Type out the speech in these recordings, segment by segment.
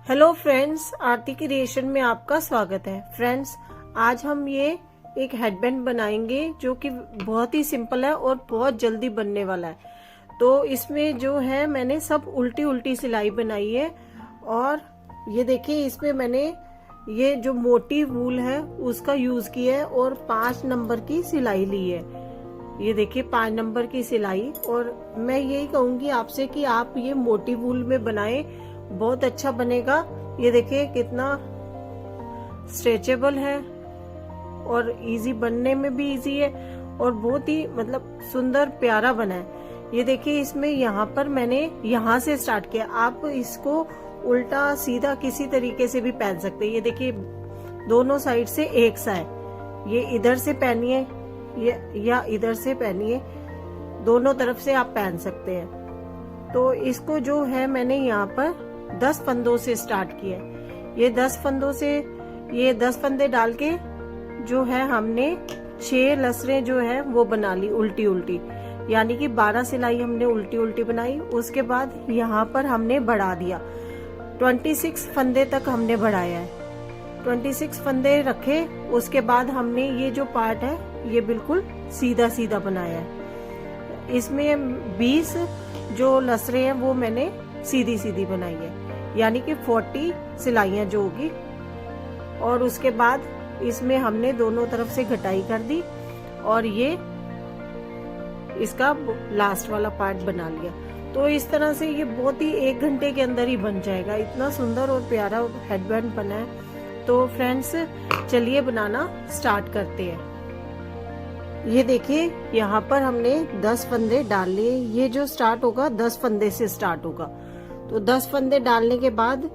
Hello friends, आरती creation में आपका स्वागत है। फ्रेंड्स, आज हम ये एक हेडबैंड बनाएंगे जो कि बहुत ही सिंपल है और बहुत जल्दी बनने वाला है। तो इसमें जो है मैंने सब उल्टी उल्टी सिलाई बनाई है। और ये देखिए, इसमें मैंने ये जो मोटी वूल है उसका यूज किया है और 5 नंबर की सिलाई ली है। ये देखिए 5 नंबर की सिलाई। और मैं यही कहूंगी आपसे कि आप ये मोटी वूल में बनाएं, बहुत अच्छा बनेगा। ये देखिए कितना स्ट्रेचेबल है और इजी, बनने में भी इजी है और बहुत ही सुंदर प्यारा बना है। ये देखिए, इसमें यहाँ पर मैंने यहाँ से स्टार्ट किया। आप इसको उल्टा सीधा किसी तरीके से भी पहन सकते हैं। ये देखिए दोनों साइड से एक सा है। ये इधर से पहनिए या इधर से पहनिए, दोनों तरफ से आप पहन सकते हैं। तो इसको जो है मैंने यहाँ पर 10 फंदों से स्टार्ट किया है। ये 10 फंदों से, ये 10 फंदे डाल के जो है हमने 6 लसरें जो है वो बना ली उल्टी उल्टी, यानी कि 12 सिलाई हमने उल्टी उल्टी बनाई। उसके बाद यहाँ पर हमने बढ़ा दिया, 26 फंदे तक हमने बढ़ाया है। 26 फंदे रखे। उसके बाद हमने ये जो पार्ट है ये बिल्कुल सीधा सीधा बनाया है। इसमें 20 जो लसरें हैं वो मैंने सीधी सीधी बनाई है, यानी कि 40 सिलाइयां जो होगी। और उसके बाद इसमें हमने दोनों तरफ से घटाई कर दी और ये इसका लास्ट वाला पार्ट बना लिया। तो इस तरह से ये बहुत ही 1 घंटे के अंदर ही बन जाएगा। इतना सुंदर और प्यारा हेडबैंड बना है। तो फ्रेंड्स, चलिए बनाना स्टार्ट करते हैं। ये देखिए यहाँ पर हमने 10 फंदे डाल लिए। ये जो स्टार्ट होगा 10 फंदे से स्टार्ट होगा। तो 10 फंदे डालने के बाद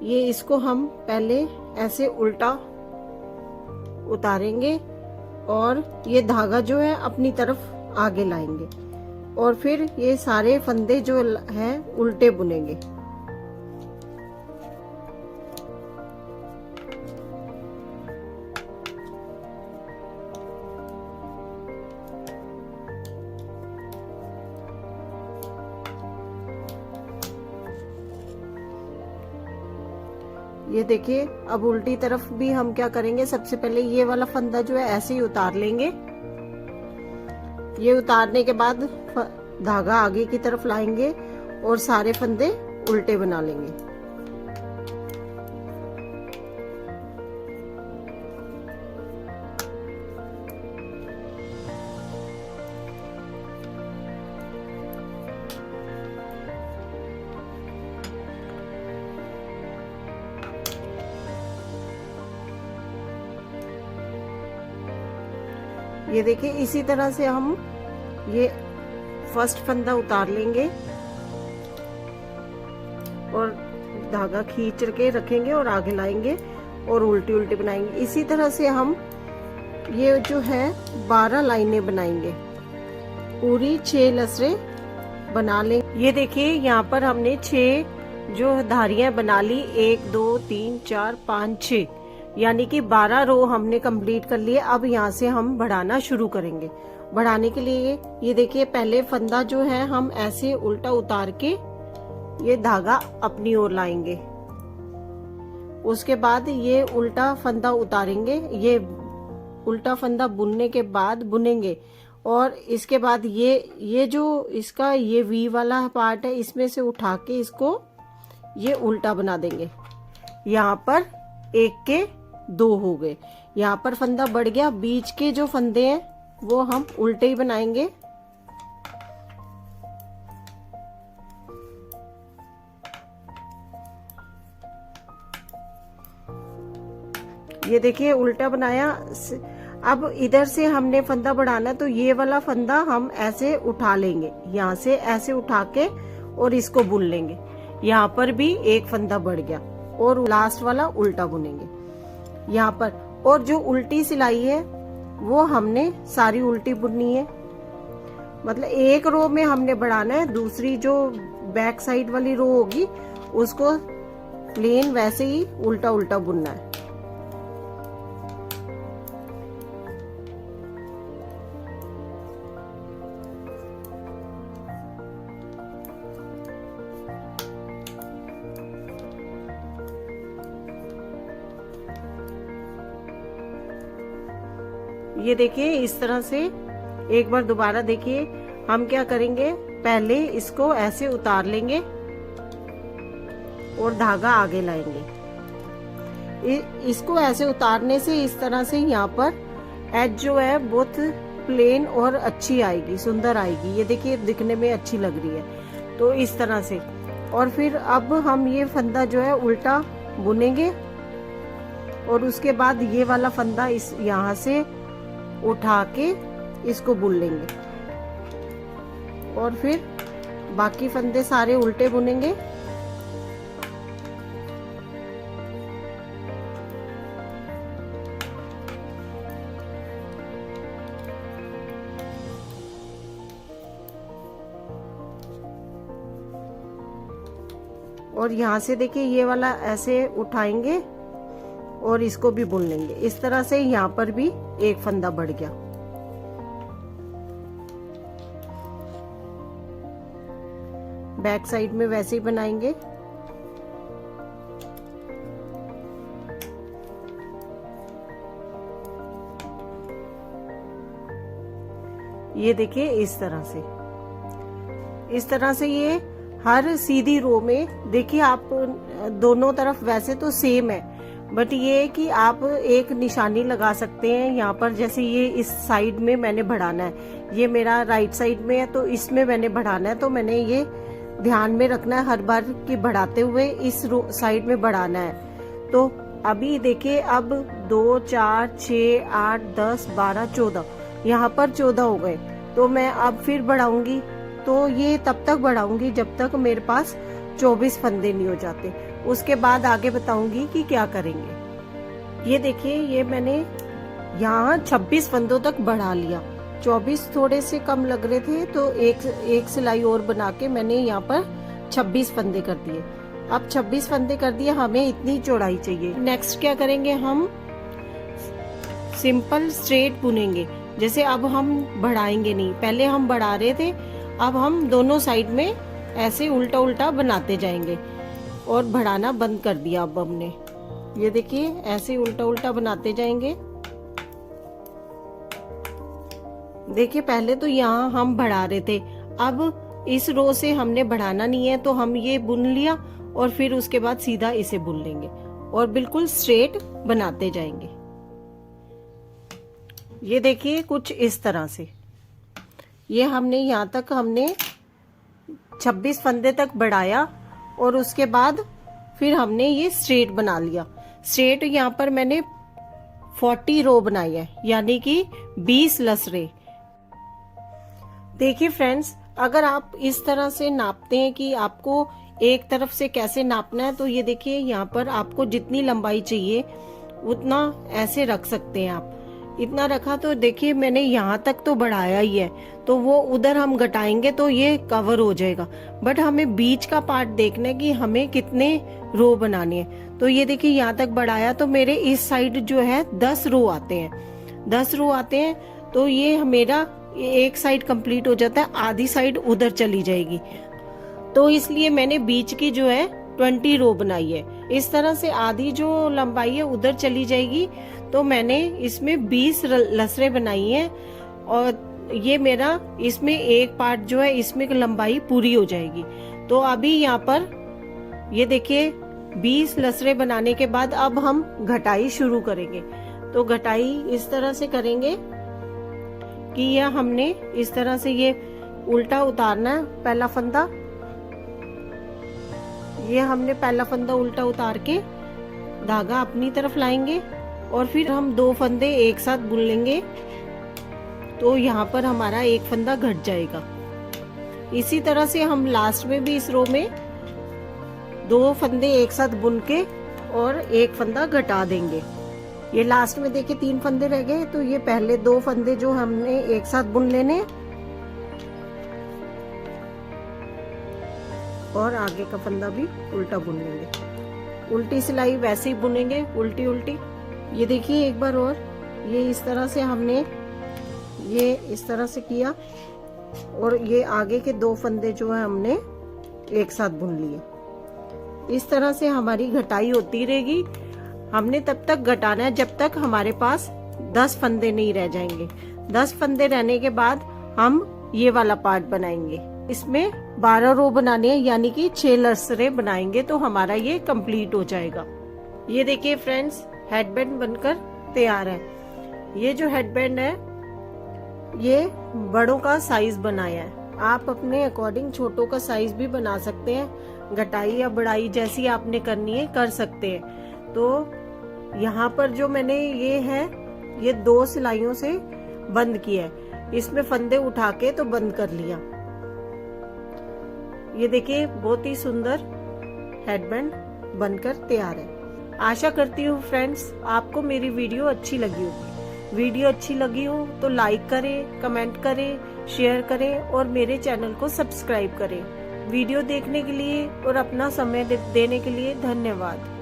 ये इसको हम पहले ऐसे उल्टा उतारेंगे और ये धागा जो है अपनी तरफ आगे लाएंगे और फिर ये सारे फंदे जो हैं उल्टे बुनेंगे। ये देखिए, अब उल्टी तरफ भी हम क्या करेंगे, सबसे पहले ये वाला फंदा जो है ऐसे ही उतार लेंगे। ये उतारने के बाद धागा आगे की तरफ लाएंगे और सारे फंदे उल्टे बना लेंगे। ये देखिए, इसी तरह से हम ये फर्स्ट फंदा उतार लेंगे और धागा खींच के रखेंगे और आगे लाएंगे और उल्टी उल्टी बनाएंगे। इसी तरह से हम ये जो है 12 लाइनें बनाएंगे, पूरी 6 लसरें बना लेंगे। ये देखिए यहाँ पर हमने 6 जो धारियां बना ली, 1 2 3 4 5 6, यानी कि 12 रो हमने कंप्लीट कर लिए। अब यहाँ से हम बढ़ाना शुरू करेंगे। बढ़ाने के लिए ये देखिए, पहले फंदा जो है हम ऐसे उल्टा उतार के ये धागा अपनी ओर लाएंगे। उसके बाद ये उल्टा फंदा उतारेंगे, ये उल्टा फंदा बुनने के बाद बुनेंगे। और इसके बाद ये जो इसका ये वी वाला पार्ट है, इसमें से उठा के इसको ये उल्टा बना देंगे। यहाँ पर 1 के 2 हो गए। यहाँ पर फंदा बढ़ गया। बीच के जो फंदे हैं वो हम उल्टे ही बनाएंगे। ये देखिए उल्टा बनाया। अब इधर से हमने फंदा बढ़ाना, तो ये वाला फंदा हम ऐसे उठा लेंगे, यहाँ से ऐसे उठा के और इसको बुन लेंगे। यहाँ पर भी एक फंदा बढ़ गया और लास्ट वाला उल्टा बुनेंगे यहाँ पर। और जो उल्टी सिलाई है वो हमने सारी उल्टी बुननी है। मतलब एक रो में हमने बढ़ाना है, दूसरी जो बैक साइड वाली रो होगी उसको प्लेन वैसे ही उल्टा उल्टा बुनना है। ये देखिए इस तरह से एक बार दोबारा देखिए। हम क्या करेंगे, पहले इसको ऐसे उतार लेंगे और धागा आगे लाएंगे। इसको ऐसे उतारने से इस तरह से यहाँ पर एज जो है बहुत प्लेन और अच्छी आएगी, सुंदर आएगी। ये देखिए दिखने में अच्छी लग रही है। तो इस तरह से, और फिर अब हम ये फंदा जो है उल्टा बुनेंगे और उसके बाद ये वाला फंदा इस यहाँ से उठा के इसको बुन लेंगे और फिर बाकी फंदे सारे उल्टे बुनेंगे। और यहाँ से देखिए ये वाला ऐसे उठाएंगे और इसको भी बुन लेंगे। इस तरह से यहाँ पर भी एक फंदा बढ़ गया। बैक साइड में वैसे ही बनाएंगे। ये देखिए इस तरह से ये हर सीधी रो में देखिए। आप दोनों तरफ वैसे तो सेम है, बट ये है कि आप एक निशानी लगा सकते हैं यहाँ पर। जैसे ये इस साइड में मैंने बढ़ाना है, ये मेरा राइट साइड में है तो इसमें मैंने बढ़ाना है, तो मैंने ये ध्यान में रखना है हर बार कि बढ़ाते हुए इस साइड में बढ़ाना है। तो अभी देखिए अब 2 4 6 8 10 12 14 यहाँ पर 14 हो गए। तो मैं अब फिर बढ़ाऊंगी, तो ये तब तक बढ़ाऊंगी जब तक मेरे पास 24 फंदे नहीं हो जाते। उसके बाद आगे बताऊंगी कि क्या करेंगे। ये देखिए ये मैंने यहाँ 26 फंदों तक बढ़ा लिया। 24 थोड़े से कम लग रहे थे तो एक सिलाई और बना के मैंने यहाँ पर 26 फंदे कर दिए। अब 26 फंदे कर दिए, हमें इतनी चौड़ाई चाहिए। नेक्स्ट क्या करेंगे, हम सिंपल स्ट्रेट बुनेंगे। जैसे अब हम बढ़ाएंगे नहीं, पहले हम बढ़ा रहे थे, अब हम दोनों साइड में ऐसे उल्टा उल्टा बनाते जाएंगे और बढ़ाना बंद कर दिया। अब हमने ये देखिए ऐसे उल्टा उल्टा बनाते जाएंगे। देखिए पहले तो यहाँ हम बढ़ा रहे थे, अब इस रो से हमने बढ़ाना नहीं है तो हम ये बुन लिया और फिर उसके बाद सीधा इसे बुन लेंगे और बिल्कुल स्ट्रेट बनाते जाएंगे। ये देखिए कुछ इस तरह से ये हमने यहाँ तक हमने 26 फंदे तक बढ़ाया और उसके बाद फिर हमने ये स्ट्रेट बना लिया। स्ट्रेट यहाँ पर मैंने 40 रो बनाई है, यानी कि 20 लसरे। देखिए फ्रेंड्स, अगर आप इस तरह से नापते हैं कि आपको एक तरफ से कैसे नापना है, तो ये देखिए यहाँ पर आपको जितनी लंबाई चाहिए उतना ऐसे रख सकते हैं आप। इतना रखा तो देखिए मैंने यहाँ तक तो बढ़ाया ही है, तो वो उधर हम घटाएंगे तो ये कवर हो जाएगा। बट हमें बीच का पार्ट देखना है कि हमें कितने रो बनाने हैं। तो ये देखिए यहाँ तक बढ़ाया तो मेरे इस साइड जो है 10 रो आते हैं। 10 रो आते हैं तो ये मेरा एक साइड कंप्लीट हो जाता है, आधी साइड उधर चली जाएगी। तो इसलिए मैंने बीच की जो है 20 रो बनाई है। इस तरह से आधी जो लंबाई है उधर चली जाएगी। तो मैंने इसमें 20 लसरे बनाई हैं और ये मेरा इसमें एक पार्ट जो है इसमें लंबाई पूरी हो जाएगी। तो अभी यहाँ पर ये देखिए 20 लसरे बनाने के बाद अब हम घटाई शुरू करेंगे। तो घटाई इस तरह से करेंगे कि यह हमने इस तरह से ये उल्टा उतारना है। पहला फंदा, ये हमने पहला फंदा उल्टा उतार के धागा अपनी तरफ लाएंगे और फिर हम 2 फंदे एक साथ बुन लेंगे। तो यहाँ पर हमारा एक फंदा घट जाएगा। इसी तरह से हम लास्ट में भी इस रो में 2 फंदे एक साथ बुन के और एक फंदा घटा देंगे। ये लास्ट में देखिए 3 फंदे रह गए, तो ये पहले 2 फंदे जो हमने एक साथ बुन लेने और आगे का फंदा भी उल्टा बुन लेंगे। उल्टी सिलाई वैसे ही बुनेंगे, उल्टी उल्टी। ये देखिए एक बार और, ये इस तरह से हमने ये इस तरह से किया और ये आगे के 2 फंदे जो है हमने एक साथ बुन लिए। इस तरह से हमारी घटाई होती रहेगी। हमने तब तक घटाना है जब तक हमारे पास 10 फंदे नहीं रह जाएंगे। 10 फंदे रहने के बाद हम ये वाला पार्ट बनाएंगे। इसमें 12 रो बनाने हैं, यानी कि 6 लसरे बनाएंगे तो हमारा ये कंप्लीट हो जाएगा। ये देखिए फ्रेंड्स, हेडबैंड बनकर तैयार है। ये जो हेडबैंड है ये बड़ों का साइज बनाया है। आप अपने अकॉर्डिंग छोटों का साइज भी बना सकते हैं, घटाई या बढ़ाई जैसी आपने करनी है कर सकते हैं। तो यहाँ पर जो मैंने ये 2 सिलाइयों से बंद किया है, इसमें फंदे उठा के तो बंद कर लिया। ये देखिए बहुत ही सुंदर हेडबैंड बनकर तैयार है। आशा करती हूँ फ्रेंड्स आपको मेरी वीडियो अच्छी लगी होगी। वीडियो अच्छी लगी हो तो लाइक करें, कमेंट करें, शेयर करें और मेरे चैनल को सब्सक्राइब करें। वीडियो देखने के लिए और अपना समय देने के लिए धन्यवाद।